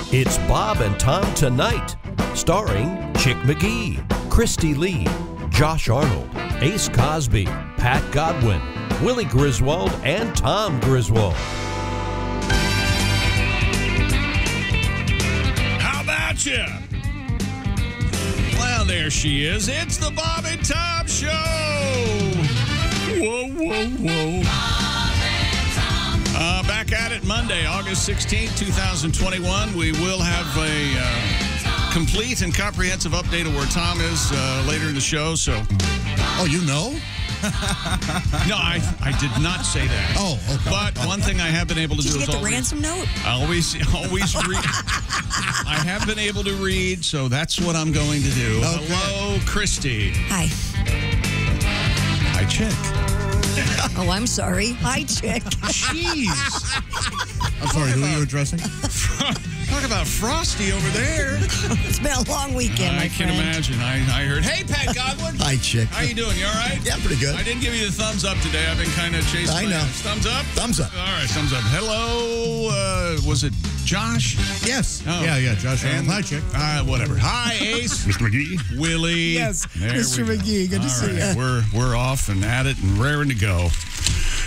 It's Bob and Tom Tonight, starring Chick McGee, Christy Lee, Josh Arnold, Ace Cosby, Pat Godwin, Willie Griswold, and Tom Griswold. How about you? Well, there she is. It's the Bob and Tom Show. Whoa, whoa, whoa. Back at it Monday, August 16th, 2021. We will have a complete and comprehensive update of where Tom is later in the show. So, oh, you know? No, I did not say that. Oh, okay. But one thing I have been able to do is is get the ransom note? Always read. I have been able to read, so that's what I'm going to do. Okay. Hello, Christy. Hi. Hi, Chick. Oh, I'm sorry. Hi, Chick. Jeez. I'm sorry, who are you addressing? Talk about Frosty over there. It's been a long weekend, my friend. I can imagine. I heard, hey, Pat Godwin. Hi, Chick. How you doing? You all right? Yeah, pretty good. I didn't give you the thumbs up today. I've been kind of chasing. I know. Thumbs up? Thumbs up. All right, thumbs up. Hello, was it Josh? Yes. Oh. Yeah, Josh. And hi, Chick. Whatever. Hi, Ace. Mr. McGee. Willie. Yes, there Mr. McGee. Good to see you. We're off and at it and raring to go.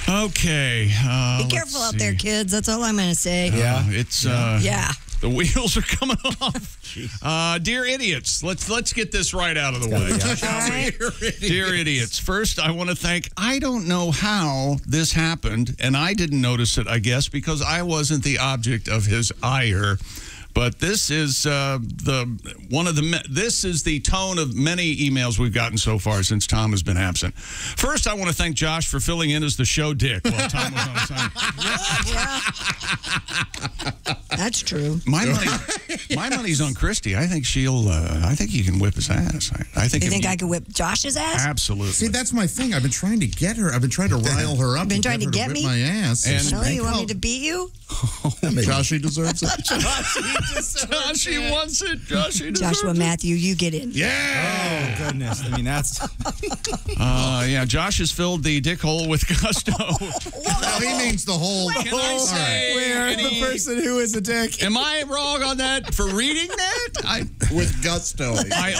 Okay. Be careful out there, kids. That's all I'm going to say. Yeah. It's yeah. The wheels are coming off. Dear idiots, let's get this right out of the way. Dear idiots, first I want to thank, I don't know how this happened, and I didn't notice it, I guess, because I wasn't the object of his ire. But this is this is the tone of many emails we've gotten so far since Tom has been absent. First, I want to thank Josh for filling in as the show dick while Tom was on assignment. That's true. My money's on Christy. I think I think you can whip his ass. I think. You think I could whip Josh's ass? Absolutely. See, that's my thing. I've been trying to get her. I've been trying to rile her up. Been trying to get me? My ass. And really, you want me to beat you? Joshy deserves it. Joshy wants it. Joshy deserves Joshua it. Matthew, you get in. Yeah. Oh, goodness. I mean, that's... yeah, Josh has filled the dick hole with gusto. No, he means the whole... Can I say... Where the person who is a dick... Am I wrong on that for reading that? With gusto. I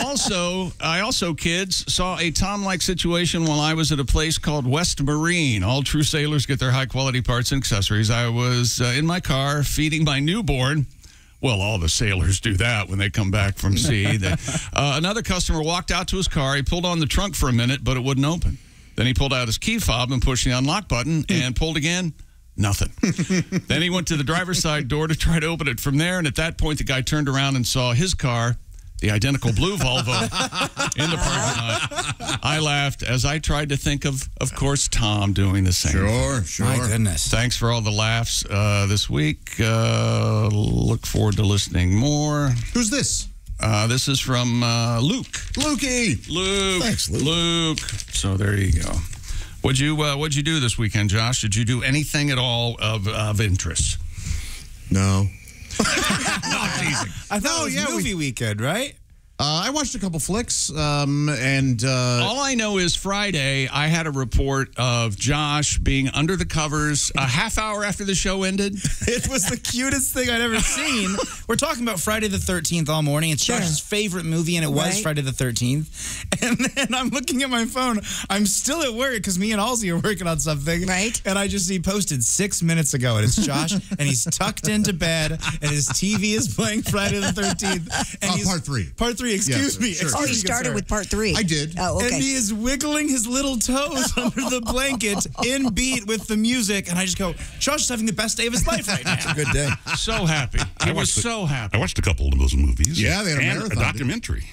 also, kids, saw a Tom-like situation while I was at a place called West Marine. All true sailors get their high-quality parts and accessories. I was in my car feeding my newborn. Well, all the sailors do that when they come back from sea. Another customer walked out to his car. He pulled on the trunk for a minute, but it wouldn't open. Then he pulled out his key fob and pushed the unlock button and pulled again. Nothing. Then he went to the driver's side door to try to open it from there, and at that point, the guy turned around and saw his car, the identical blue Volvo, in the parking lot. I laughed as I tried to think of course, Tom doing the same. Sure. My goodness. Thanks for all the laughs this week. Look forward to listening more. Who's this? This is from Luke. Lukey. Luke. Thanks, Luke. Luke. So there you go. What'd you do this weekend, Josh? Did you do anything at all of interest? No. I thought it was movie weekend, right? I watched a couple flicks, and... all I know is Friday, I had a report of Josh being under the covers a half hour after the show ended. It was the cutest thing I'd ever seen. We're talking about Friday the 13th all morning. It's Josh's favorite movie, and it was Friday the 13th. And then I'm looking at my phone. I'm still at work, because me and Halsey are working on something. Right. And I just see posted 6 minutes ago, and it's Josh, and he's tucked into bed, and his TV is playing Friday the 13th. And part 3. Part 3. Excuse me. Sure. Oh, you started with part 3. I did. Oh, okay. And he is wiggling his little toes under the blanket in beat with the music. And I just go, Josh is having the best day of his life right now. It's a good day. So happy. I was so happy. I watched a couple of those movies. Yeah, they had a and marathon. a documentary.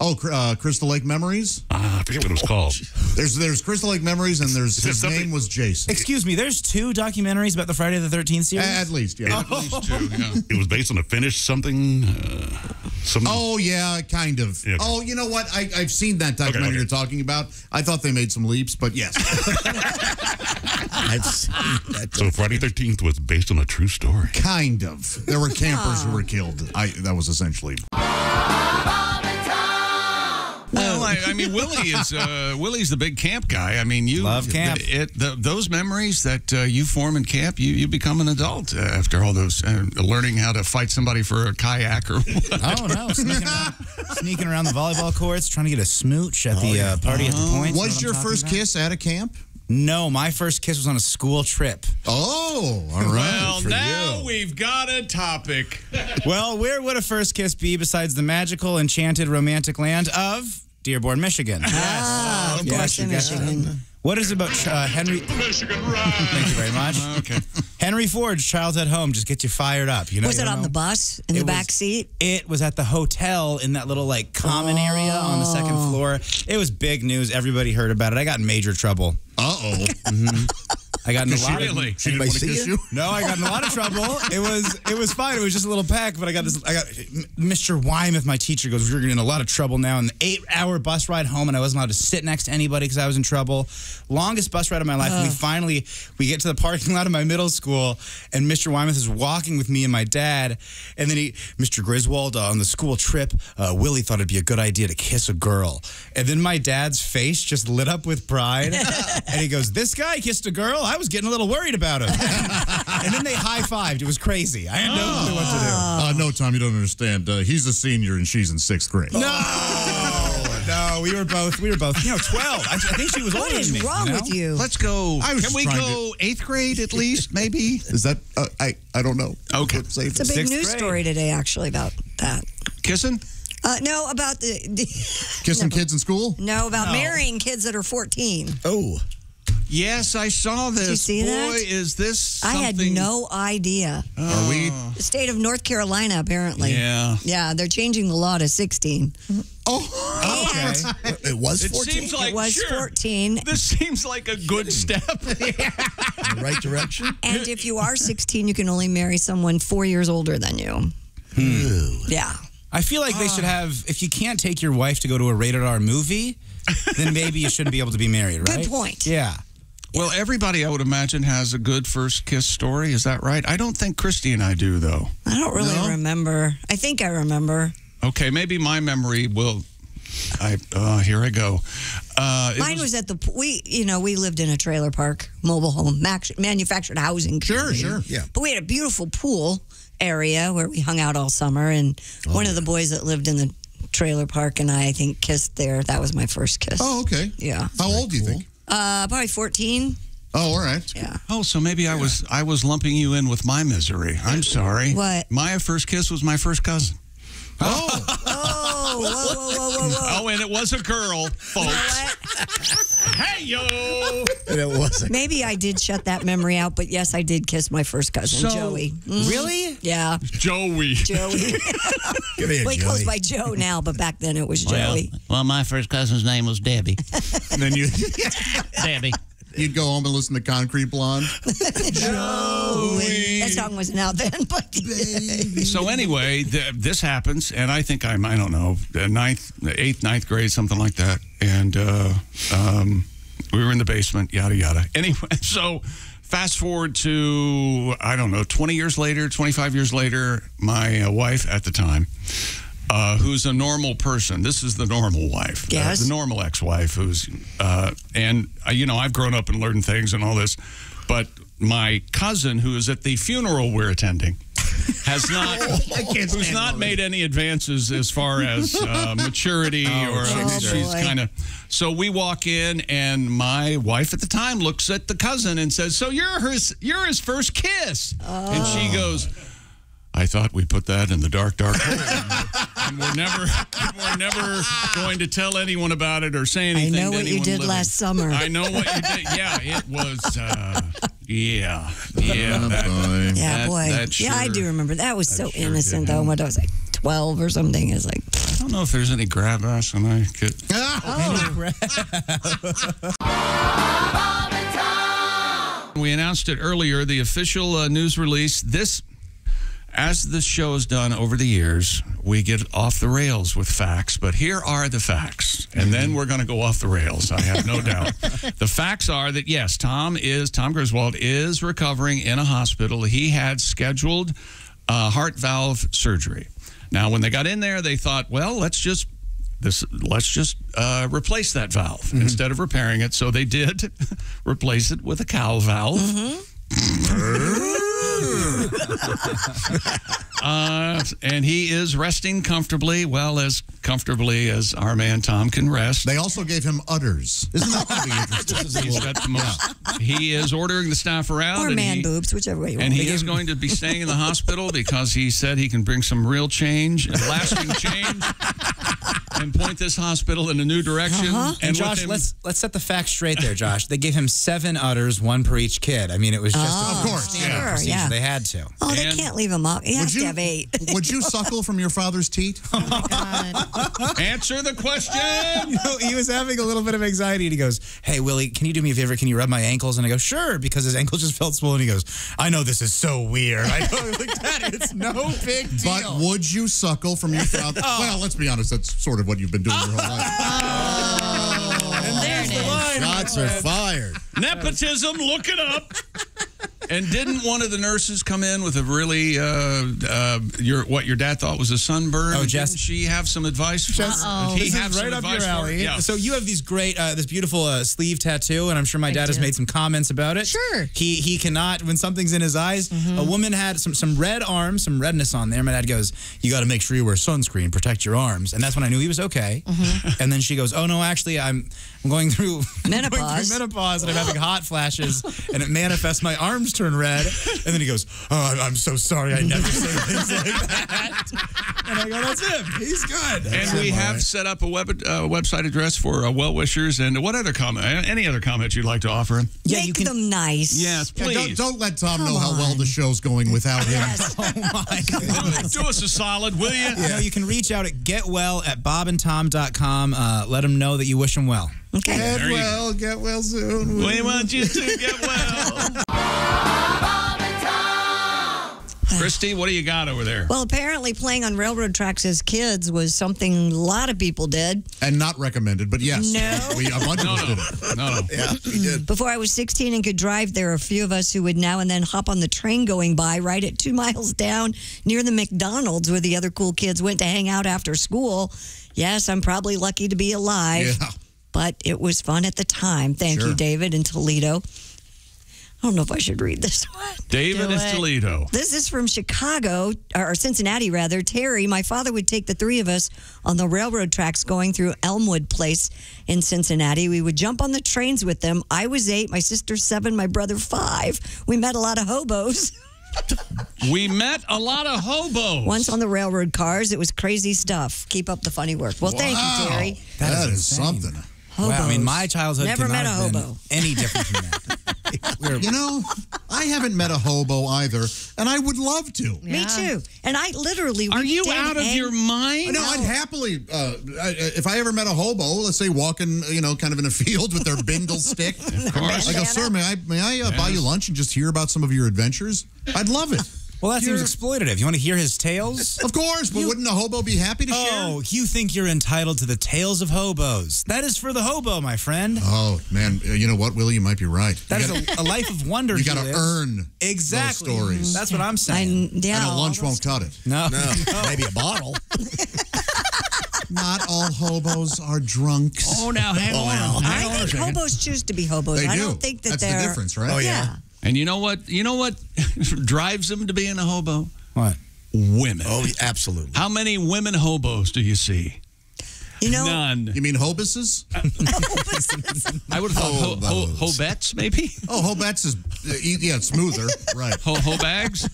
Oh, Crystal Lake Memories? I forget what it was called. There's Crystal Lake Memories, and his name was Jason. Excuse me, there's 2 documentaries about the Friday the 13th series? At least, yeah. At least 2, yeah. It was based on a Finnish something. Oh, yeah, kind of. Yeah. Oh, you know what? I've seen that documentary you're talking about. I thought they made some leaps, but yes. I've seen that. So Friday the 13th was based on a true story. Kind of. There were campers who were killed. That was essentially... Well, I mean, Willie's the big camp guy. I mean, you love camp. Those memories that you form in camp, you become an adult after all those, learning how to fight somebody for a kayak or what. Oh, no. Sneaking around the volleyball courts, trying to get a smooch at the party at the point. Was your first kiss at a camp? No, my first kiss was on a school trip. Oh, all right. Well, now we've got a topic. Well, where would a first kiss be besides the magical, enchanted, romantic land of Dearborn, Michigan? Ah, of course, in Michigan. What is it about Henry? Michigan ride. Thank you very much. Okay. Henry Ford's Childhood Home just gets you fired up. You know, Was it on the bus in the back seat? It was at the hotel in that little common area on the second floor. It was big news. Everybody heard about it. I got in major trouble. Uh-oh. I got in a lot Really? She didn't want to kiss you? No, I got in a lot of trouble. It was fine. It was just a little peck, but I got Mr. Wymath, my teacher, goes, "You're in a lot of trouble now." And the 8-hour bus ride home, and I wasn't allowed to sit next to anybody because I was in trouble. Longest bus ride of my life. And we get to the parking lot of my middle school, and Mr. Wymath is walking with me and my dad. And then Mr. Griswold, on the school trip, Willie thought it'd be a good idea to kiss a girl. And then my dad's face just lit up with pride. And he goes, "This guy kissed a girl? I was getting a little worried about him." And then they high-fived. It was crazy. I had no clue what to do. No, Tom, you don't understand. He's a senior and she's in 6th grade. No, we were both, 12. I think she was older than me. What is wrong with you? Let's go. Can we go 8th grade at least, maybe? Is that, I don't know. Okay. It's a big 6th news grade. story today, actually, about that. Kissing? No, about Kissing kids in school? No, about marrying kids that are 14. Oh. Yes, I saw this. Did you see Boy, that? is this something... I had no idea. Are we? The state of North Carolina, apparently. Yeah. Yeah, they're changing the law to 16. Oh, And It was It 14? seems like, it was sure, 14. this seems like a good step. In the right direction? And if you are 16, you can only marry someone 4 years older than you. Yeah. I feel like they should have, if you can't take your wife to go to a rated R movie, then maybe you shouldn't be able to be married, right? Good point. Yeah. Well, everybody, I would imagine, has a good first kiss story. Is that right? I don't think Christy and I do, though. I don't really remember. I think I remember. Okay, maybe my memory will... here I go. Mine was at the we lived in a trailer park, mobile home, manufactured housing. Sure, yeah. But we had a beautiful pool area where we hung out all summer, and one of the boys that lived in the trailer park and I think kissed there. That was my first kiss. Oh, okay. Yeah. How old do you think? Probably 14. Oh, all right. Yeah. Oh, so maybe I was lumping you in with my misery. I'm sorry. What? My first kiss was my first cousin. Oh. Oh, whoa. Oh, and it was a girl, folks. Hey, yo! And it wasn't. Maybe I did shut that memory out, but yes, I did kiss my first cousin, Joey. Really? Yeah. Joey. Joey. Come here, Well, he goes by Joe now, but back then it was Joey. Well, my first cousin's name was Debbie. And then Debbie. you'd go home and listen to Concrete Blonde. Joey. That song wasn't out then, but So anyway, this happens, and I think I don't know, 9th grade, something like that. And we were in the basement, yada, yada. Anyway, so fast forward to, I don't know, 20 years later, 25 years later, my wife at the time, who's a normal person. This is the normal wife. Yes. The normal ex-wife who's, and, I've grown up and learned things and all this, but my cousin, who is at the funeral we're attending, has not, who's not made any advances as far as maturity she's kind of. So we walk in, and my wife at the time looks at the cousin and says, "So you're his first kiss?" And she goes, "I thought we put that in the dark hole, and we're never going to tell anyone about it or say anything." I know to what you anyone did living. last summer. I know what you did. Yeah, it was. Yeah. Boy. I do remember. That was so innocent, though. When I was like 12 or something, it's like. I don't know if there's any grab ass, and I could. We announced it earlier. The official news release. As the show has done over the years, we get off the rails with facts, but here are the facts. And then we're going to go off the rails, I have no doubt. The facts are that, yes, Tom Griswold is recovering in a hospital. He had scheduled heart valve surgery. Now, when they got in there, they thought, well, let's just let's just replace that valve instead of repairing it. So they did replace it with a cow valve. And he is resting comfortably, well, as comfortably as our man Tom can rest. They also gave him udders. Isn't that going to be interesting? He's got the most. He is ordering the staff around. Or man boobs, whichever way you want. And he is going to be staying in the hospital because he said he can bring some real change and lasting change and point this hospital in a new direction. And Josh, let's set the facts straight there, Josh. They gave him 7 udders, 1 per each kid. I mean, it was just of course, standard procedure. They had to. Oh, they can't leave him up. He has to have 8. Would you suckle from your father's teat? Oh, my God. Answer the question. He was having a little bit of anxiety, and he goes, "Hey, Willie, can you do me a favor? Can you rub my ankles?" And I go, "Sure," because his ankle just felt swollen. He goes, "I know this is so weird." I go, like, "Dad, it's no big deal." But would you suckle from your father? Well, let's be honest. That's sort of what you've been doing your whole life. And there's the line. Shots are fired. Nepotism, look it up. And didn't one of the nurses come in with a really, what your dad thought was a sunburn? Oh, Jess. Didn't she have some advice? This is right up your alley. Yeah. So you have these great, this beautiful sleeve tattoo, and I'm sure my dad has made some comments about it. Sure. He cannot, when something's in his eyes, a woman had some red arms, some redness on there. My dad goes, "You got to make sure you wear sunscreen, protect your arms." And that's when I knew he was okay. And then she goes, "Oh, no, actually, I'm going through menopause. And I'm having hot flashes, and it manifests my arms turn red." And then he goes, "Oh, I'm so sorry. I never say things like that." And I go, "That's him. He's good." And we have set up a website address for well-wishers. And what other comment? Any other comments you'd like to offer him? Make them nice. Yes, please. Yeah, don't let Tom know how well the show's going without him. Oh, my God. Do us a solid, will you? You know, you can reach out at getwell@bobandtom.com. Let them know that you wish them well. Okay. Get well soon. We want you to get well. Christy, what do you got over there? Well, apparently playing on railroad tracks as kids was something a lot of people did. And not recommended, but yes. No. A bunch of us did it. No. Yeah, we did. Before I was 16 and could drive, there were a few of us who would now and then hop on the train going by right at 2 miles down near the McDonald's where the other cool kids went to hang out after school. Yes, I'm probably lucky to be alive. Yeah. But it was fun at the time. Thank you, David, in Toledo. I don't know if I should read this one. David is Toledo. This is from Chicago, or Cincinnati, rather. Terry, my father would take the 3 of us on the railroad tracks going through Elmwood Place in Cincinnati. We would jump on the trains with them. I was 8, my sister 7, my brother 5. We met a lot of hobos. We met a lot of hobos. Once on the railroad cars. It was crazy stuff. Keep up the funny work. Well, thank you, Terry. That is something. Wow, I mean, my childhood Never could met not a have been hobo. any different from that. You know, I haven't met a hobo either, and I would love to. Me too. And I literally... Are you out of your mind? No, I'd happily, if I ever met a hobo, let's say walking, kind of in a field with their bindle stick. Of course. I go, "Sir, may I buy you lunch and just hear about some of your adventures?" I'd love it. Well, that seems exploitative. You want to hear his tales? Of course, but wouldn't a hobo be happy to share? Oh, you think you're entitled to the tales of hobos. That is for the hobo, my friend. Oh, man. You know what, Willie? You might be right. That is a life of wonder. You got to earn those stories. That's what I'm saying. And a lunch won't cut it. No. Maybe a bottle. Not all hobos are drunks. Oh, now hang on. I think hobos choose to be hobos. They I do. don't think that That's they're... the difference, right? Oh, yeah. And you know what? You know what drives them to being a hobo? What? Women. Oh, absolutely. How many women hobos do you see? You know, None. You mean hobuses? I would have thought hobettes, maybe? Oh, hobettes is, it's smoother. Right. Hobags?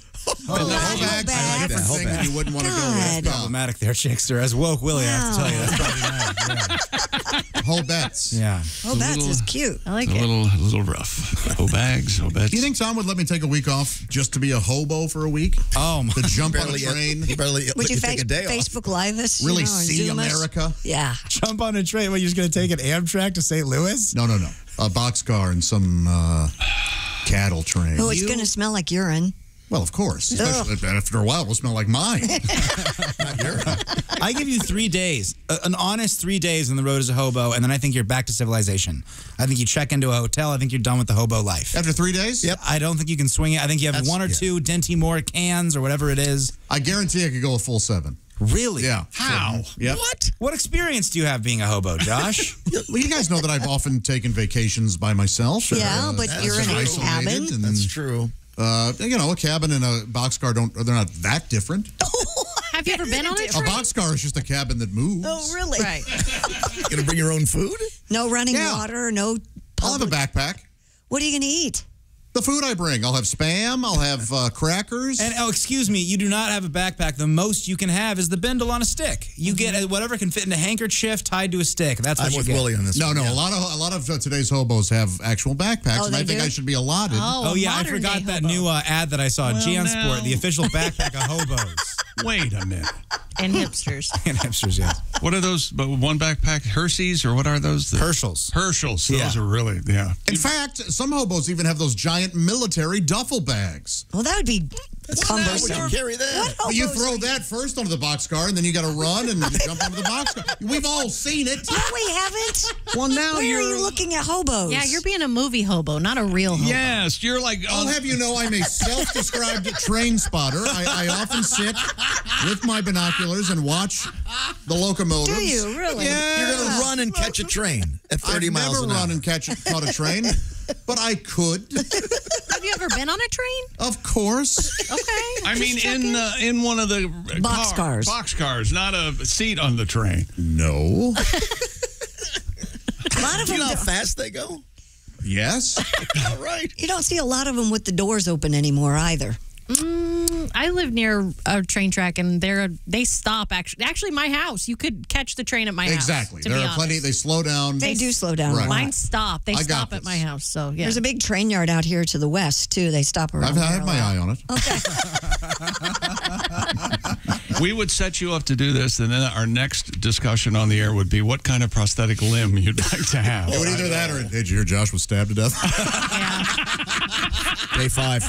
Hobags are different things you wouldn't want to go with. Problematic there, chicks. They're as woke, Willie, I have to tell you. That's probably nice. Hobettes. Yeah. Hobats is cute. I like A it. little rough. Hobags. Do you think Tom would let me take a week off just to be a hobo for a week? Oh, my. To jump on a train? He barely Would you take a day off. Facebook Live us? Really and see Zoom us? America? Yeah. Jump on a train. What, you're just going to take an Amtrak to St. Louis? No. A boxcar and some cattle train. Oh, it's going to smell like urine. Well, of course. Especially after a while, it'll smell like mine. I give you 3 days, an honest 3 days on the road as a hobo, and then I think you're back to civilization. I think you check into a hotel. I think you're done with the hobo life. After 3 days? Yep. I don't think you can swing it. I think you have one or two Dinty Moore cans or whatever it is. I guarantee I could go a full 7. Really? Yeah. How? Yep. What experience do you have being a hobo, Josh? Well, you guys know that I've often taken vacations by myself. Yeah, but you're in a isolated, cabin. and, That's true. you know, a cabin and a boxcar they're not that different. Have you ever been on a A train? boxcar is just a cabin that moves. Oh, really? Right. You gonna bring your own food? No running Yeah. water, no I'll have a public. backpack. What are you going to eat? The food I bring. I'll have Spam. I'll have crackers. And excuse me, you do not have a backpack. The most you can have is the bindle on a stick. You get whatever can fit in a handkerchief tied to a stick. That's what I'm you with get. Willie on this. No, one, no. yeah. A lot of today's hobos have actual backpacks, Oh, and I they think do? I should be allotted. Oh, yeah, I forgot that new ad that I saw. Well, Jansport, now- the official backpack of hobos. Wait a minute. And hipsters. And hipsters, yes. What are those? But one backpack, Hershey's, or what are those? Herschel's. Herschel's. Yeah. Those are really, yeah. In fact, some hobos even have those giant military duffel bags. Well, that would be Would cumbersome. you carry that? What You hobos throw are that first onto the boxcar, and then you got to run and jump onto the boxcar. We've all seen it. No, we haven't. Well, now Where are you looking at hobos? Yeah, you're being a movie hobo, not a real hobo. Yes, you're like. I'll have you know I'm a self-described train spotter. I often sit with my binoculars and watch the locomotives. Do you really? Yeah. You're gonna run and catch a train at 30 I've miles never an hour. run and caught a train, but I could, Have you ever been on a train? of course. Okay. I mean, in one of the Boxcars. Boxcars, not a seat on the train. No. A lot of Do you them. know how fast they go? Yes. All right. You don't see a lot of them with the doors open anymore either. I live near a train track, and they stop. Actually, my house. You could catch the train at my house. Exactly. To There be are plenty. honest. They slow down. They do slow down. Right. A lot. Mine stop. They I got stop at this. my house. So yeah. There's a big train yard out here to the west too. They stop around. I there have a my lot. eye on it. We would set you up to do this, and then our next discussion on the air would be what kind of prosthetic limb you'd like to have. It would either that or did you hear Josh was stabbed to death? Day 5.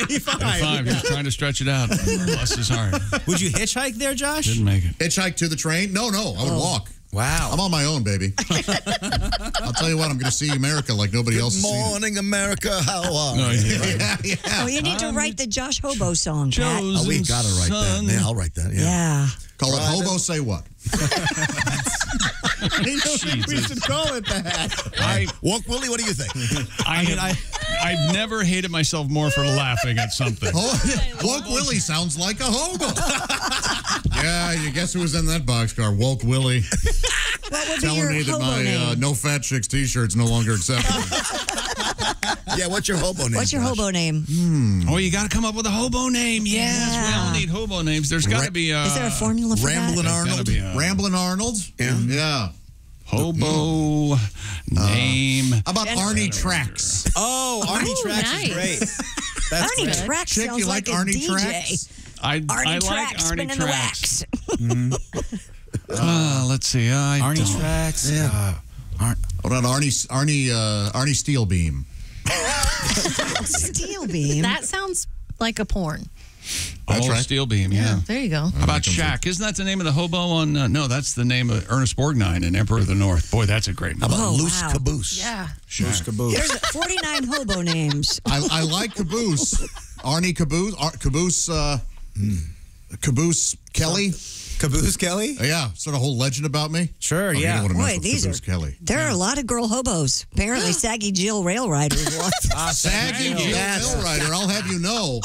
Day 5. Day 5, he's trying to stretch it out. Bless his heart. Would you hitchhike there, Josh? Didn't make it. Hitchhike to the train? No, I would walk. Wow. I'm on my own, baby. I'll tell you what, I'm going to see America like nobody else has seen it. Morning, America. How are No, you? yeah. Oh, you need to write the Josh Hobo song, Pat. Oh, we gotta write that. Yeah, I'll write that. Yeah. Yeah. Call it Hobo Say What. We should call it that. Walk Willie, what do you think? I've never hated myself more for laughing at something. Woke Willie sounds like a hobo. Yeah, you guess who was in that boxcar? Woke Willie. What would be your Telling me that hobo my name? No Fat Chicks t-shirt's no longer acceptable. Yeah, what's your hobo name? What's your Josh? hobo name? Oh, you got to come up with a hobo name. Yes, we all need hobo names. There's got to be a Is there a formula for Ramblin' that? Arnold. Ramblin' Arnold? Yeah. hobo name. How about Arnie Tracks? Oh, Arnie Ooh, Tracks nice. is great. That's Arnie great. Tracks Chick, sounds you like a Arnie DJ. Tracks? I Arnie like Tracks Arnie spinning the Tracks. wax. Let's see. Arnie Tracks. Yeah. What about Arnie Steelbeam? Steel beam. That sounds like a porn. That's right. Steel Beam, yeah. There you go. How about Shaq? Isn't that the name of the hobo on? No, that's the name of Ernest Borgnine in Emperor of the North. Boy, that's a great How movie. about Oh, Loose wow. Caboose? Yeah. Loose Caboose. There's 49 hobo names. I like Caboose. Arnie Caboose. Caboose Kelly. Caboose Kelly? Yeah, sort of whole legend about me. Sure, You yeah. don't want to mess Boy, with these Caboose are Kelly. There are a lot of girl hobos. Apparently, Saggy Jill Rail Riders was. Saggy Jill Millwrighter, I'll have you know.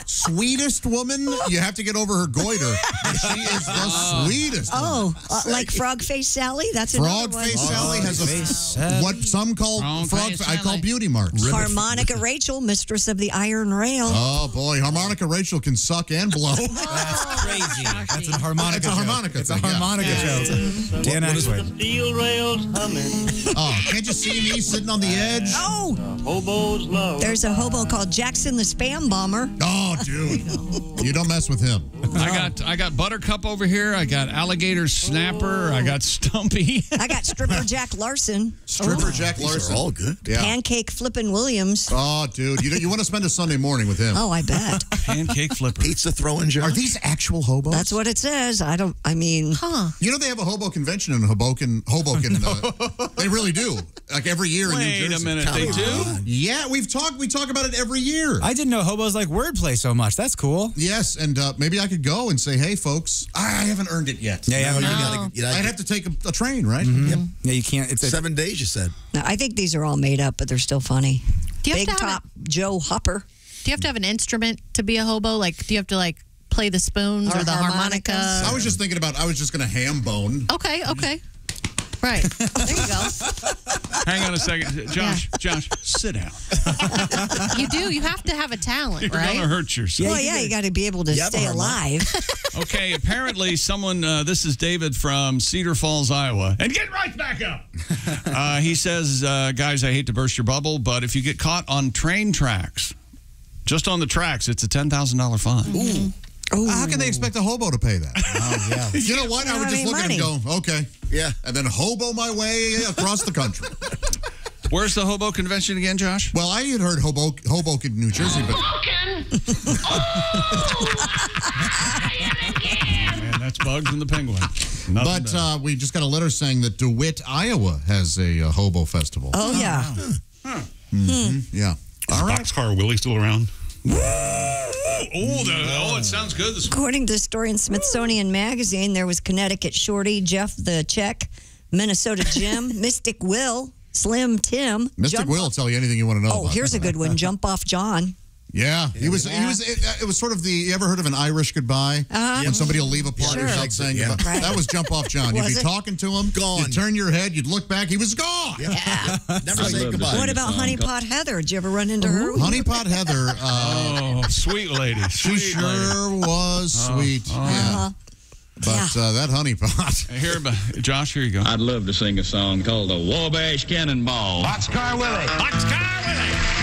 Sweetest woman, you have to get over her goiter. She is the sweetest. Oh, like Frog Face Sally? That's another Frog one. Face Sally has Sally. what some call Frog Face I call Sally. beauty marks. Harmonica Rachel, mistress of the Iron Rail. Oh boy, Harmonica Rachel can suck and blow. That's crazy. That's a harmonica It's a joke. harmonica It's a thing, yeah. harmonica joke. Dan Axel. Steel rails humming, Oh, can't you see me sitting on the edge? Oh, hobos love. there's a hobo called Jackson the Spam Bomber. Oh, dude, you don't mess with him. I got Buttercup over here. I got Alligator Snapper. I got Stumpy. I got Stripper Jack Larson. Stripper Jack These Larson. are all good. Yeah. Pancake Flippin' Williams. Oh, dude, you want to spend a Sunday morning with him? Oh, I bet. Pancake Flipper. Pizza throwing Josh. Are these actual festival, hobos? That's what it says. Huh. You know they have a hobo convention in Hoboken. They really do. Like every year in New Jersey. Wait a minute, they do? Yeah, we talk about it every year. I didn't know hobos like wordplay so much. That's cool. Yes, and maybe I could go and say, hey, folks, I haven't earned it yet. Yeah, you haven't No. I'd have to take a train, right? Yep. Yeah, you can't. It's 7 days, you said. No, I think these are all made up, but they're still funny. Do you have Big to have Top Joe Hopper. Do you have to have an instrument to be a hobo? Like, do you have to like play the spoons Or or the harmonicas? harmonica? I was just thinking about, I was just going to ham bone. Okay. Right. There you go. Hang on a second. Josh, sit down. You do. You have to have a talent, You're right? going to hurt yourself. Well, yeah, you got to be able to You have a stay harmonica. alive. Okay, apparently someone, this is David from Cedar Falls, Iowa. And get right back up. He says, guys, I hate to burst your bubble, but if you get caught on train tracks, just on the tracks, it's a $10,000 fine. Ooh. How can they expect a hobo to pay that? Oh, yeah. You know what? I would just look at him and go, okay. Yeah. And then hobo my way across the country. Where's the hobo convention again, Josh? Well, I had heard Hoboken, New Jersey, but... Man, that's Bugs and the Penguin. But we just got a letter saying that DeWitt, Iowa has a hobo festival. Oh, yeah. Yeah. Is Boxcar Willie still around? It sounds good. According to the story in Smithsonian Magazine, there was Connecticut Shorty, Jeff the Czech, Minnesota Jim, Mystic Will, Slim Tim. Mystic Will will tell you anything you want to know Oh, about. here's a good one. Jump Off John. Yeah, it was sort of the, you ever heard of an Irish goodbye? When somebody will leave a party without saying goodbye? Right. That was Jump Off John. You'd be talking to him, Gone. you'd turn your head, you'd look back, he was gone. Yeah. Never say goodbye. What about Honey Pot Heather? Did you ever run into her? Honey Pot Heather, Sweet lady. she Sweet lady. sure was sweet. Yeah. But that honey pot. Here, Josh, here you go. I'd love to sing a song called the Wabash Cannonball. Boxcar Willie. Boxcar Willie.